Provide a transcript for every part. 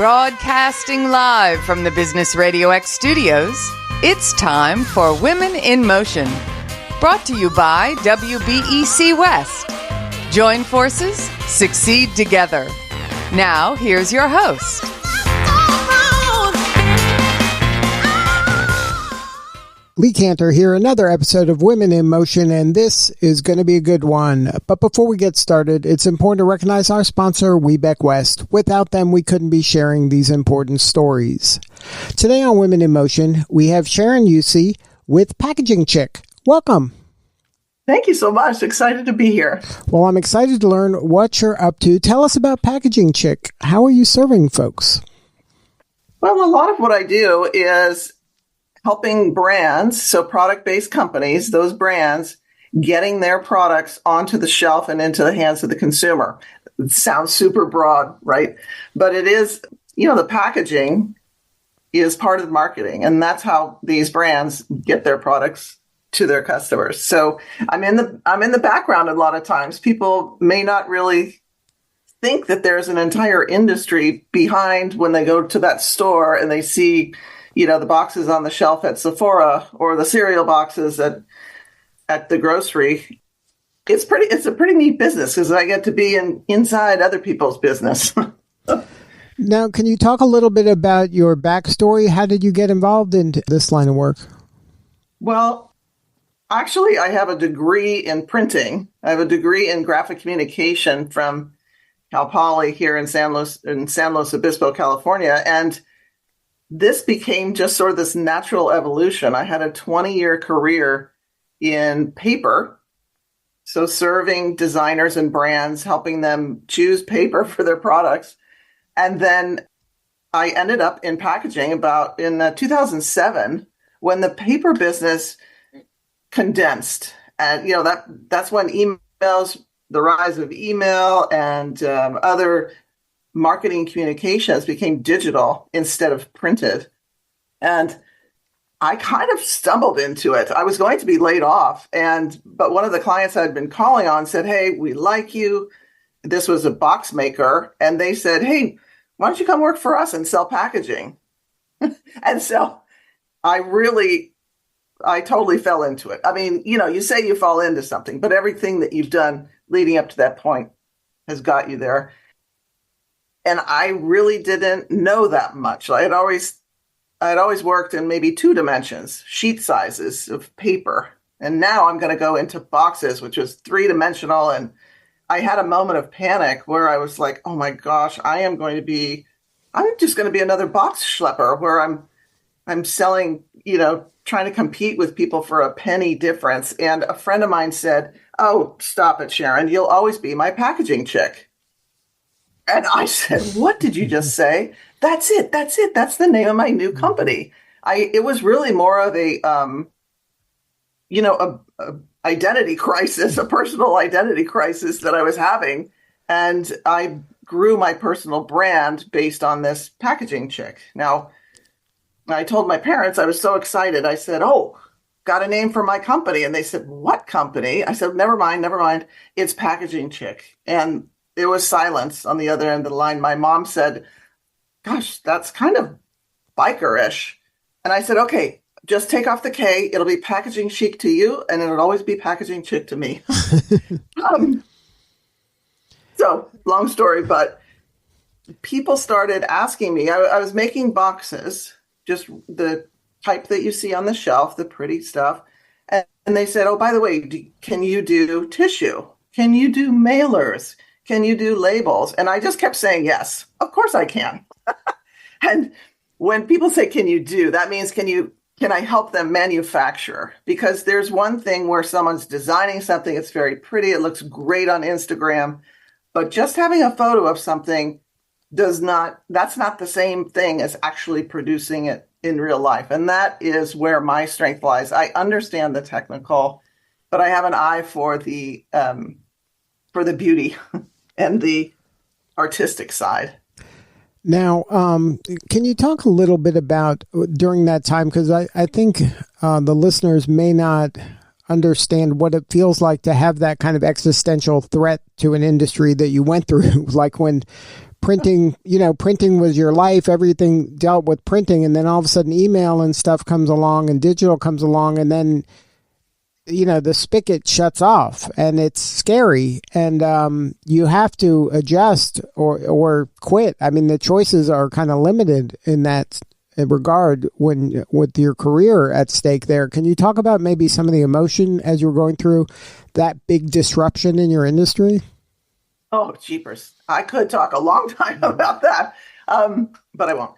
Broadcasting live from the Business RadioX studios, it's time for Women in Motion. Brought to you by WBEC West. Join forces, succeed together. Now, here's your host. Lee Kantor here, another episode of Women in Motion, and this is going to be a good one. But before we get started, it's important to recognize our sponsor, WBEC West. Without them, we couldn't be sharing these important stories. Today on Women in Motion, we have Sharon Eucce with Packaging Chic. Welcome. Thank you so much. Excited to be here. Well, I'm excited to learn what you're up to. Tell us about Packaging Chic. How are you serving folks? Well, a lot of what I do is helping brands, so product-based companies, those brands, getting their products onto the shelf and into the hands of the consumer. It sounds super broad, right? But it is, the packaging is part of the marketing, and that's how these brands get their products to their customers. So I'm in the background a lot of times. People may not really think that there's an entire industry behind when they go to that store and they see the boxes on the shelf at Sephora or the cereal boxes at the grocery. It's a pretty neat business because I get to be inside other people's business. Now, can you talk a little bit about your backstory? How did you get involved in this line of work? Well, actually, I have a degree in printing. I have a degree in graphic communication from Cal Poly here in San Luis Obispo, California. And this became just sort of this natural evolution. I had a 20-year career in paper, so serving designers and brands, helping them choose paper for their products. And then I ended up in packaging in 2007 when the paper business condensed. And, that's when the rise of email and other marketing communications became digital instead of printed. And I kind of stumbled into it. I was going to be laid off. But one of the clients I'd been calling on said, "Hey, we like you." This was a box maker. And they said, "Hey, why don't you come work for us and sell packaging?" And so I totally fell into it. I mean, you say you fall into something, but everything that you've done leading up to that point has got you there. And I really didn't know that much. I had always worked in maybe 2 dimensions, sheet sizes of paper. And now I'm going to go into boxes, which was 3-dimensional. And I had a moment of panic where I was like, oh my gosh, I'm just going to be another box schlepper where I'm selling, trying to compete with people for a penny difference. And a friend of mine said, "Oh, stop it, Sharon. You'll always be my packaging chick." And I said, "What did you just say?" That's it. That's the name of my new company. It was really more of a identity crisis, a personal identity crisis that I was having. And I grew my personal brand based on this packaging chick. Now, I told my parents, I was so excited. I said, "Oh, got a name for my company." And they said, "What company?" I said, never mind. It's Packaging Chic. And there was silence on the other end of the line. My mom said, "Gosh, that's kind of biker-ish." And I said, "Okay, just take off the K. It'll be Packaging Chic to you, and it'll always be Packaging Chic to me." So, long story, but people started asking me. I was making boxes, just the type that you see on the shelf, the pretty stuff. And they said, "Oh, by the way, can you do tissue? Can you do mailers? Can you do labels?" And I just kept saying, yes, of course I can. And when people say, "Can you do?" that means, can I help them manufacture? Because there's one thing where someone's designing something, it's very pretty, it looks great on Instagram, but just having a photo of something that's not the same thing as actually producing it in real life. And that is where my strength lies. I understand the technical, but I have an eye for the beauty and the artistic side. Now, can you talk a little bit about during that time? Because I think the listeners may not understand what it feels like to have that kind of existential threat to an industry that you went through, like when printing, printing was your life. Everything dealt with printing. And then all of a sudden email and stuff comes along and digital comes along. And then, the spigot shuts off and it's scary. And you have to adjust or quit. I mean, the choices are kind of limited in that regard when with your career at stake there. Can you talk about maybe some of the emotion as you were going through that big disruption in your industry? Oh, jeepers. I could talk a long time about that, but I won't.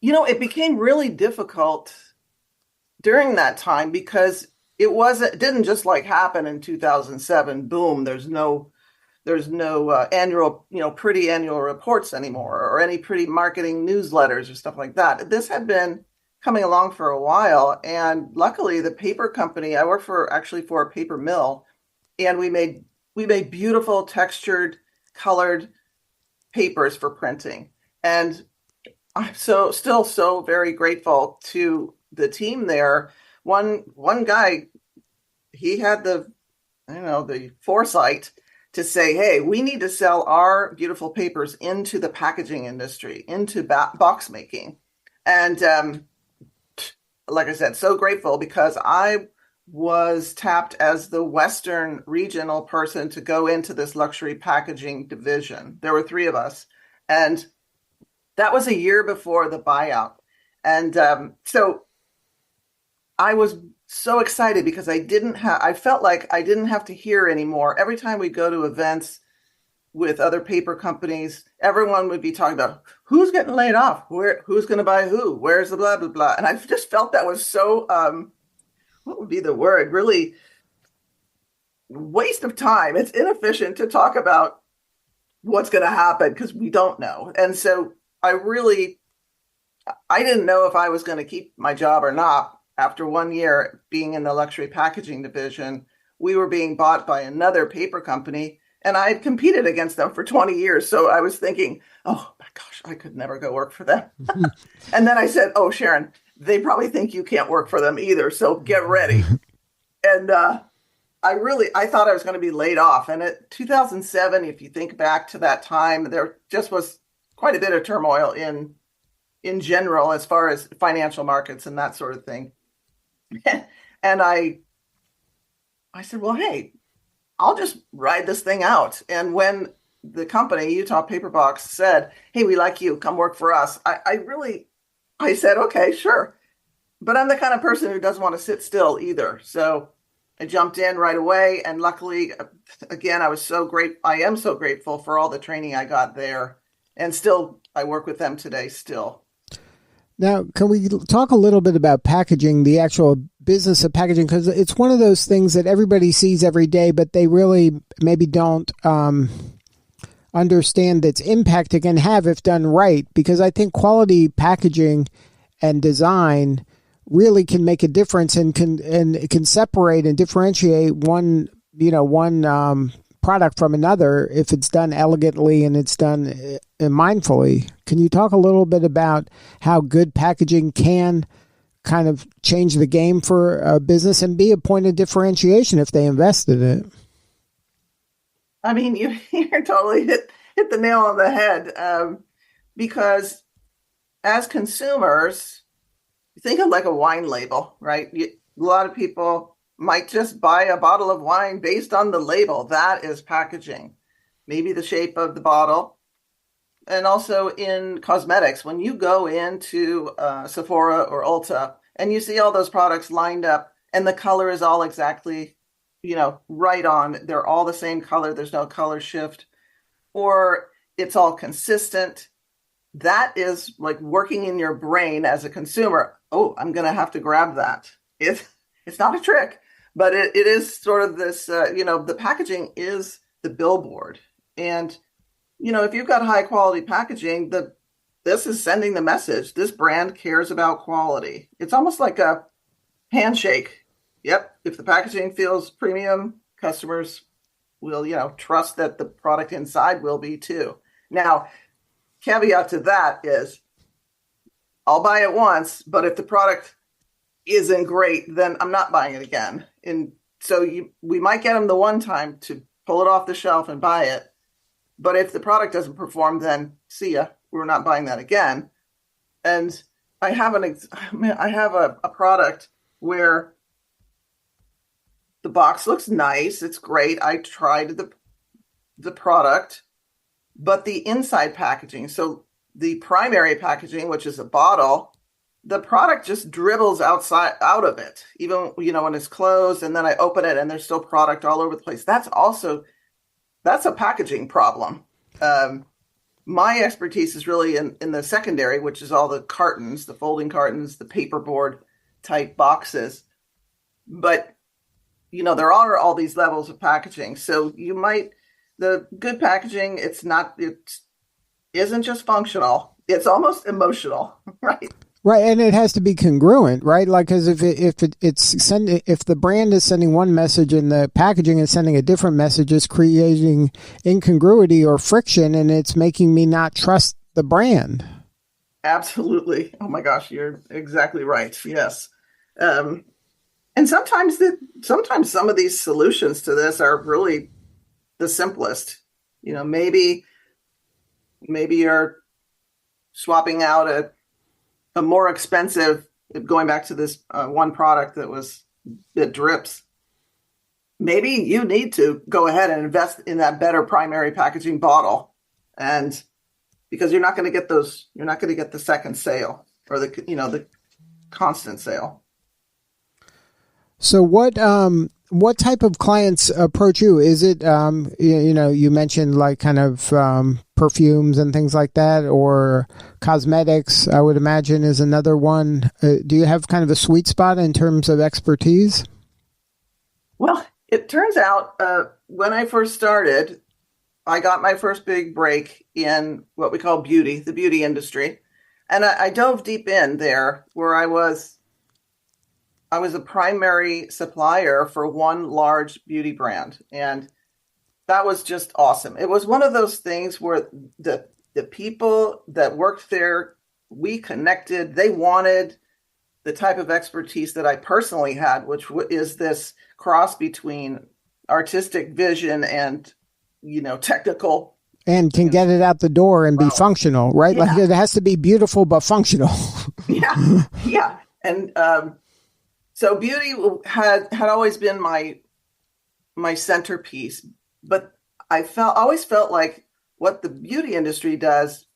It became really difficult during that time because it didn't just like happen in 2007. Boom, there's no annual, pretty annual reports anymore or any pretty marketing newsletters or stuff like that. This had been coming along for a while. And luckily the paper company, I worked for a paper mill, and we made beautiful textured, colored papers for printing. And I'm still so very grateful to the team there. One guy, he had the foresight to say, hey, we need to sell our beautiful papers into the packaging industry, into box making. And like I said, so grateful because I was tapped as the Western regional person to go into this luxury packaging division. There were 3 of us. And that was a year before the buyout. And so I was so excited because I felt like I didn't have to hear anymore. Every time we go to events with other paper companies, everyone would be talking about who's getting laid off, who's going to buy who, where's the blah, blah, blah. And I just felt that was so, what would be the word? Really waste of time. It's inefficient to talk about what's going to happen because we don't know. And so I didn't know if I was going to keep my job or not. After 1 year being in the luxury packaging division, we were being bought by another paper company, and I had competed against them for 20 years. So I was thinking, oh my gosh, I could never go work for them. And then I said, oh, Sharon, they probably think you can't work for them either. So get ready. And I thought I was going to be laid off. And at 2007, if you think back to that time, there just was quite a bit of turmoil in general, as far as financial markets and that sort of thing. And I said, well, hey, I'll just ride this thing out. And when the company, Utah Paperbox, said, hey, we like you, come work for us, I said, okay, sure. But I'm the kind of person who doesn't want to sit still either. So I jumped in right away. And luckily, again, I am so grateful for all the training I got there. And still, I work with them today still. Now, can we talk a little bit about packaging, the actual business of packaging? Because it's one of those things that everybody sees every day, but they really maybe don't understand its impact it can have if done right. Because I think quality packaging and design really can make a difference and can separate and differentiate one product from another if it's done elegantly and it's done mindfully. Can you talk a little bit about how good packaging can kind of change the game for a business and be a point of differentiation if they invest in it? I mean, you're totally hit the nail on the head because as consumers, think of like a wine label, right? A lot of people might just buy a bottle of wine based on the label. That is packaging. Maybe the shape of the bottle. And also in cosmetics, when you go into Sephora or Ulta and you see all those products lined up and the color is all exactly, right on, they're all the same color, there's no color shift, or it's all consistent. That is like working in your brain as a consumer. Oh, I'm going to have to grab that. It's not a trick. But it is sort of this, the packaging is the billboard. And, if you've got high quality packaging, this is sending the message. This brand cares about quality. It's almost like a handshake. Yep. If the packaging feels premium, customers will, trust that the product inside will be too. Now, caveat to that is I'll buy it once, but if the product isn't great, then I'm not buying it again. And so we might get them the one time to pull it off the shelf and buy it. But if the product doesn't perform, then see ya. We're not buying that again. And I have a product where the box looks nice. It's great. I tried the product, but the inside packaging, so the primary packaging, which is a bottle, the product just dribbles out of it, even, when it's closed, and then I open it and there's still product all over the place. That's a packaging problem. My expertise is really in the secondary, which is all the cartons, the folding cartons, the paperboard type boxes. But, there are all these levels of packaging. So the good packaging, it isn't just functional. It's almost emotional, right? Right, and it has to be congruent, right? Like, because if the brand is sending one message and the packaging is sending a different message, it's creating incongruity or friction, and it's making me not trust the brand. Absolutely. Oh my gosh, you're exactly right. Yes, and sometimes some of these solutions to this are really the simplest. Maybe you're swapping out a more expensive, going back to this one product that drips. Maybe you need to go ahead and invest in that better primary packaging bottle, and because you're not going to get the second sale or the constant sale. So what type of clients approach you? Is it, you mentioned like kind of perfumes and things like that, or cosmetics, I would imagine, is another one. Do you have kind of a sweet spot in terms of expertise? Well, it turns out when I first started, I got my first big break in what we call beauty, the beauty industry. And I dove deep in there where I was a primary supplier for one large beauty brand. And that was just awesome. It was one of those things where the people that worked there, we connected. They wanted the type of expertise that I personally had, which is this cross between artistic vision and, technical. And can get it out the door and be functional, right? Yeah. Like it has to be beautiful, but functional. Yeah. Yeah. And, so beauty had always been my centerpiece, but I always felt like what the beauty industry does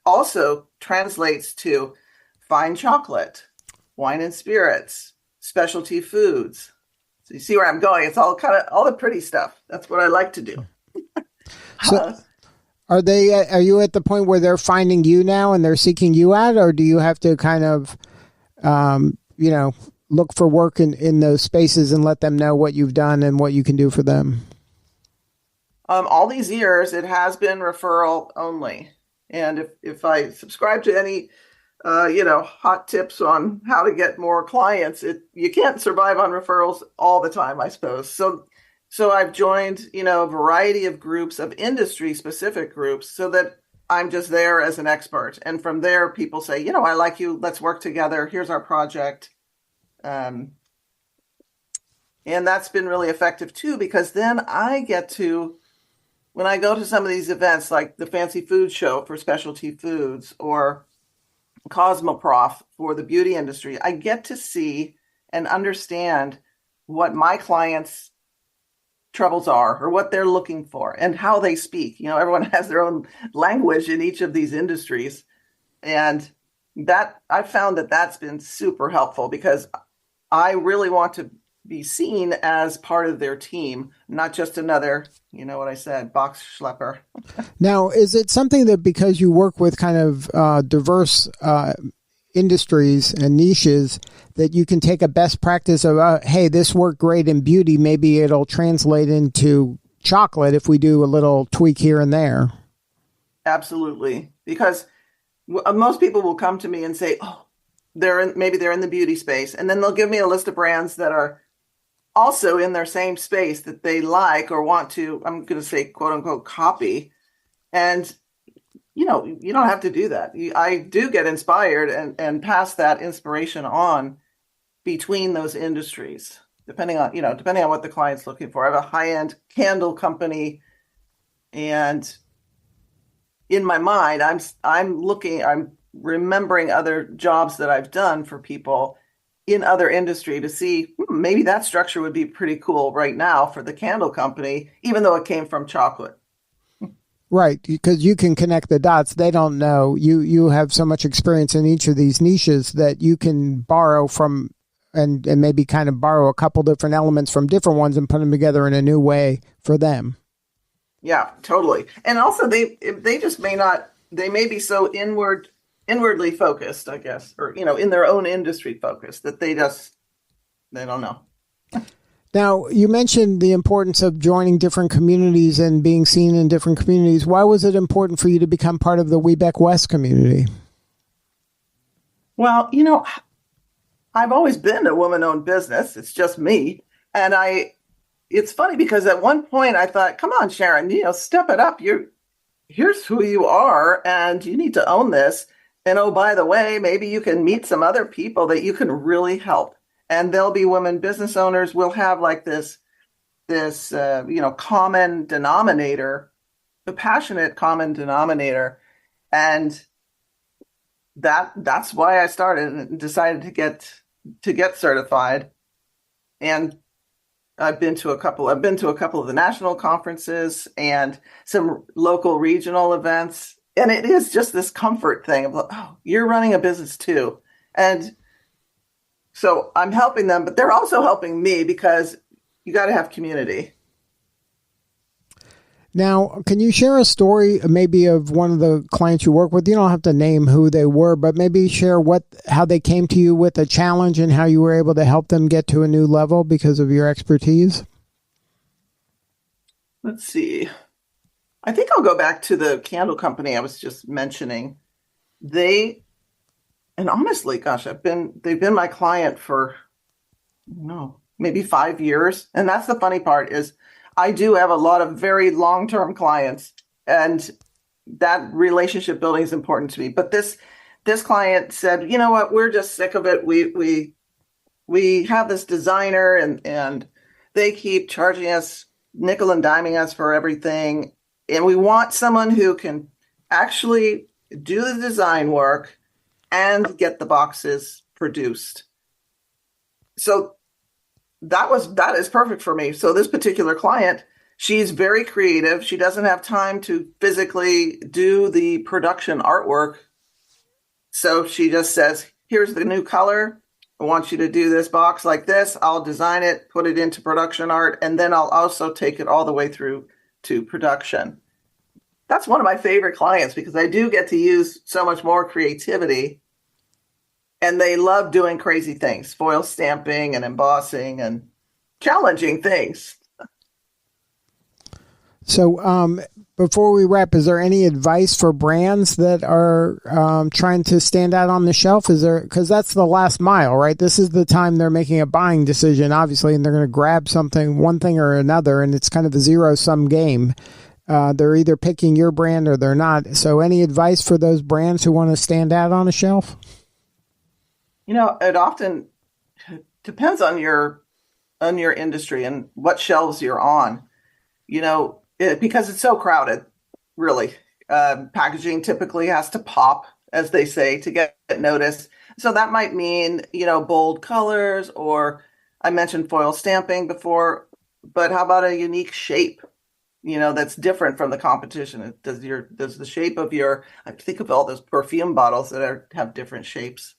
also translates to fine chocolate, wine and spirits, specialty foods. So you see where I'm going. It's all kind of all the pretty stuff. That's what I like to do. So are you at the point where they're finding you now and they're seeking you out, or do you have to kind of, look for work in those spaces and let them know what you've done and what you can do for them? All these years, it has been referral only. And if I subscribe to any, hot tips on how to get more clients, you can't survive on referrals all the time, I suppose. So I've joined, a variety of groups, of industry-specific groups, so that I'm just there as an expert. And from there, people say, I like you. Let's work together. Here's our project. And that's been really effective too, because then I get to, when I go to some of these events like the Fancy Food Show for specialty foods or Cosmoprof for the beauty industry, I get to see and understand what my clients' troubles are or what they're looking for and how they speak. Everyone has their own language in each of these industries. And that I've found that's been super helpful, because I really want to be seen as part of their team, not just another, what I said, box schlepper. Now, is it something that because you work with kind of diverse industries and niches that you can take a best practice of, hey, this worked great in beauty, maybe it'll translate into chocolate if we do a little tweak here and there? Absolutely. Because most people will come to me and say, oh, they're in the beauty space. And then they'll give me a list of brands that are also in their same space that they like or want to, I'm going to say, quote unquote, copy. And, you don't have to do that. I do get inspired and pass that inspiration on between those industries, depending on what the client's looking for. I have a high-end candle company, and in my mind, I'm remembering other jobs that I've done for people in other industry to see maybe that structure would be pretty cool right now for the candle company, even though it came from chocolate. Right, because you can connect the dots. They don't know. You have so much experience in each of these niches that you can borrow from and maybe kind of borrow a couple different elements from different ones and put them together in a new way for them. Yeah, totally. And also they just they may be so inwardly focused, I guess, or in their own industry focused that they don't know. Now, you mentioned the importance of joining different communities and being seen in different communities. Why was it important for you to become part of the Webeck West community? Well, I've always been a woman-owned business. It's just me. And it's funny because at one point I thought, come on, Sharon, step it up. Here's who you are and you need to own this. And oh, by the way, maybe you can meet some other people that you can really help. And they'll be women business owners. We'll have like this common denominator, the passionate common denominator. And that's why I started and decided to get certified. And I've been to a couple of the national conferences and some local regional events. And it is just this comfort thing of, oh, you're running a business too. And so I'm helping them, but they're also helping me because you got to have community. Now, can you share a story maybe of one of the clients you work with? You don't have to name who they were, but maybe share how they came to you with a challenge and how you were able to help them get to a new level because of your expertise. Let's see. I think I'll go back to the candle company I was just mentioning. And honestly, gosh, they've been my client for, maybe 5 years. And that's the funny part is I do have a lot of very long-term clients, and that relationship building is important to me. But this client said, you know what, we're just sick of it. We have this designer and they keep charging us nickel and diming us for everything. And we want someone who can actually do the design work and get the boxes produced. So that is perfect for me. So this particular client, she's very creative. She doesn't have time to physically do the production artwork. So she just says, here's the new color. I want you to do this box like this. I'll design it, put it into production art, and then I'll also take it all the way through to production. That's one of my favorite clients because I do get to use so much more creativity. And they love doing crazy things, foil stamping and embossing and challenging things. So before we wrap, is there any advice for brands that are trying to stand out on the shelf? Because that's the last mile, right? This is the time they're making a buying decision, obviously, and they're going to grab one thing or another, and it's kind of a zero-sum game. They're either picking your brand or they're not. So any advice for those brands who want to stand out on a shelf? It often depends on your industry and what shelves you're on, because it's so crowded, really. Packaging typically has to pop, as they say, to get noticed. So that might mean, bold colors, or I mentioned foil stamping before, but how about a unique shape, that's different from the competition? Does the shape of I think of all those perfume bottles that have different shapes.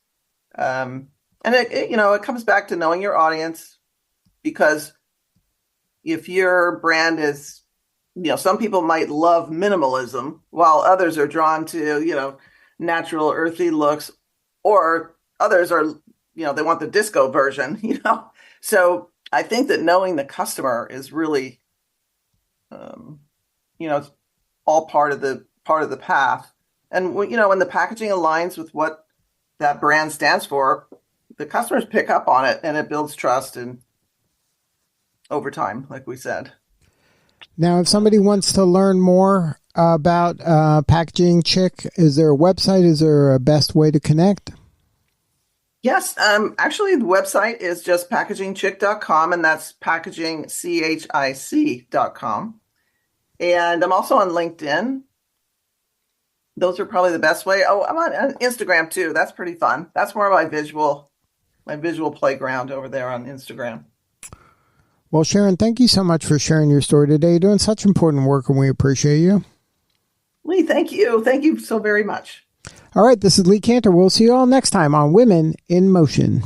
And it comes back to knowing your audience, because if your brand is, some people might love minimalism while others are drawn to, natural earthy looks, or others are, they want the disco version, So I think that knowing the customer is really, it's all part of the path. And when the packaging aligns with what that brand stands for, the customers pick up on it, and it builds trust and over time, like we said. Now, if somebody wants to learn more about Packaging Chic, is there a website? Is there a best way to connect? Yes. Actually, the website is just packagingchic.com, and that's packagingchic.com. And I'm also on LinkedIn. those are probably the best way. Oh, I'm on Instagram too. That's pretty fun. That's more my visual playground over there on Instagram. Well, Sharon, thank you so much for sharing your story today. You're doing such important work, and we appreciate you. Lee, thank you. Thank you so very much. All right, this is Lee Kantor. We'll see you all next time on Women in Motion.